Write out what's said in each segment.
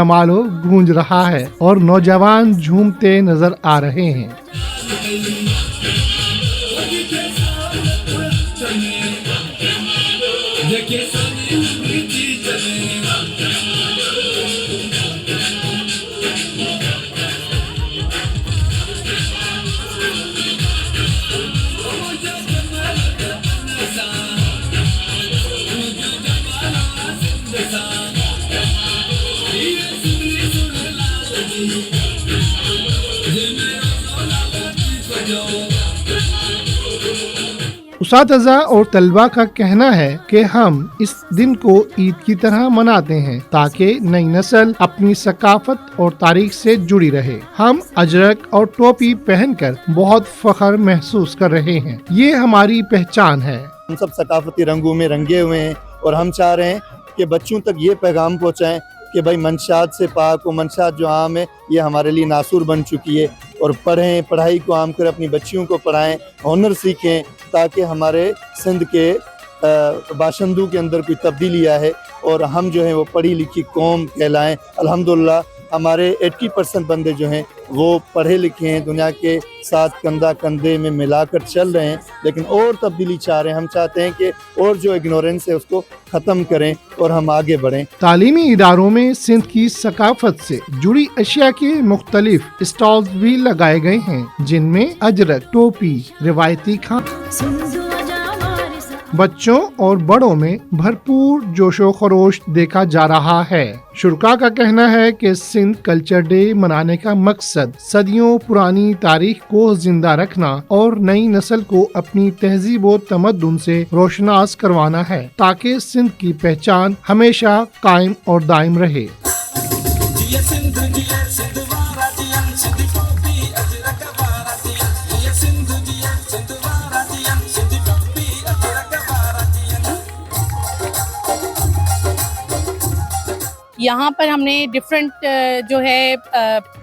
कमालो गूंज रहा है और नौजवान झूमते नजर आ रहे हैं। उसातिज़ा और तलबा का कहना है कि हम इस दिन को ईद की तरह मनाते हैं ताकि नई नस्ल अपनी सकाफत और तारीख से जुड़ी रहे। हम अजरक और टोपी पहनकर बहुत फख्र महसूस कर रहे हैं। ये हमारी पहचान है। हम सब सकाफती रंगों में रंगे हुए हैं और हम चाह रहे हैं कि बच्चों तक ये पैगाम पहुँचाएं कि भाई मंशात से पाक हो। मंशात जो आम है ये हमारे लिए नासूर बन चुकी है, और पढ़ें, पढ़ाई को आम कर अपनी बच्चियों को पढ़ाएं, हुनर सीखें, ताकि हमारे सिंध के बाशिंदों के अंदर कोई तब्दीली आए और हम जो है वो पढ़ी लिखी कौम कहलाएं। अल्हम्दुलिल्लाह हमारे 80% बंदे जो हैं वो पढ़े लिखे हैं, दुनिया के साथ कंधा कंधे में मिलाकर चल रहे हैं, लेकिन और तब्दीली चाह रहे हैं। हम चाहते हैं कि और जो इग्नोरेंस है उसको ख़त्म करें और हम आगे बढ़ें। तालीमी इदारों में सिंध की सकाफत से जुड़ी अशिया के मुख्तलिफ स्टॉल्स भी लगाए गए हैं, जिनमें अजरक, टोपी, रिवायती खाना, बच्चों और बड़ों में भरपूर जोशो खरोश देखा जा रहा है। शुरका का कहना है कि सिंध कल्चर डे मनाने का मकसद सदियों पुरानी तारीख को जिंदा रखना और नई नस्ल को अपनी तहजीब व तमद्दुन से रोशनास करवाना है, ताकि सिंध की पहचान हमेशा कायम और दायम रहे। यहाँ पर हमने डिफरेंट जो है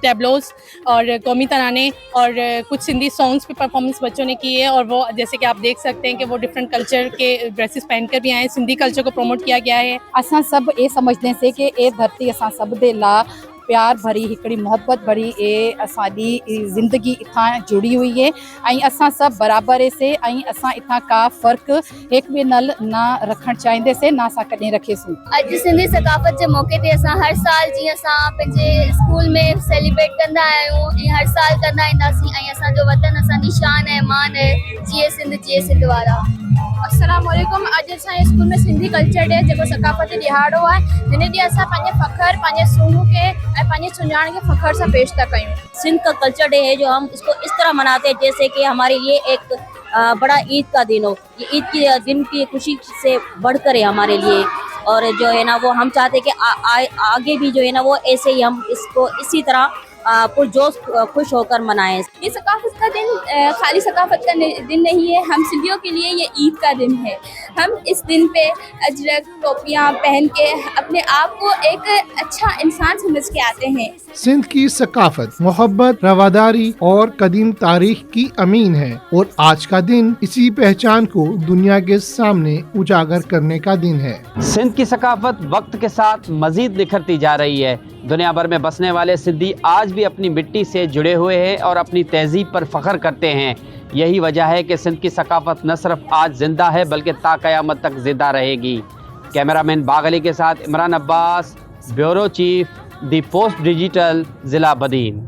टैबलोज और कौमी तराने और कुछ सिंधी सॉन्ग्स पे परफॉर्मेंस बच्चों ने की है, और वो जैसे कि आप देख सकते हैं कि वो डिफरेंट कल्चर के ड्रेसेस पहनकर भी आए हैं। सिंधी कल्चर को प्रमोट किया गया है। असां सब ये समझते हैं कि ये धरती असां सब दे ला प्यार भरी हिकड़ी मोहब्बत भरी ए असांजी ज़िंदगी इथां जुड़ी हुई है, ऐं असां सब बराबरि से ऐं असां इथां का फ़र्क़ु हिक ॿिए नाल ना रखण चाहींदेसीं, ना असां कॾहिं रखेसूं। अॼु सिंधी सकाफ़त जे मौक़े ते असां हर साल जीअं असां पंहिंजे स्कूल में सेलिब्रेट कंदा आहियूं, ऐं हर साल कंदा ईंदासीं, ऐं असांजो वतन असांजी शान है, मान है। जिए सिंध वारा। अस्सलाम वालेकुम। अॼु असांजे स्कूल में सिंधी कल्चर डे जेको सकाफ़ती ॾिहाड़ो आहे, हिन ॾींहुं असां पंहिंजे फ़ख़्र, पंहिंजे सूंह खे ऐं पंहिंजी सुञाण खे फ़ख़्र सां पेश था कयूं। सिंध का कल्चर डे है जो हम इसको इस तरह मनाते हैं जैसे कि हमारे लिए एक बड़ा ईद का दिन हो। ये ईद के दिन की खुशी से बढ़कर है हमारे लिए, और जो है ना वो हम चाहते हैं कि आगे भी जो है ना वो ऐसे ही हम इसको इसी तरह पुरजोश खुश होकर मनाएं। ये सकाफत का दिन खाली सकाफत का दिन नहीं है, हम सिंधियों के लिए ये ईद का दिन है। हम इस दिन पे अजरक टोपियाँ पहन के अपने आप को एक अच्छा इंसान समझ के आते हैं। सिंध की सकाफत, मोहब्बत, रवादारी और कदीम तारीख की अमीन है, और आज का दिन इसी पहचान को दुनिया के सामने उजागर करने का दिन है। सिंध की सकाफत वक्त के साथ मजीद निखरती जा रही है। दुनिया भर में बसने वाले सिंधी आज भी अपनी मिट्टी से जुड़े हुए हैं और अपनी तहजीब पर फख्र करते हैं। यही वजह है कि सिंध की सकाफत न सिर्फ आज जिंदा है बल्कि ता क़यामत तक जिंदा रहेगी। कैमरामैन बाग अली के साथ इमरान अब्बास, ब्यूरो चीफ, दी पोस्ट डिजिटल, ज़िला बदीन।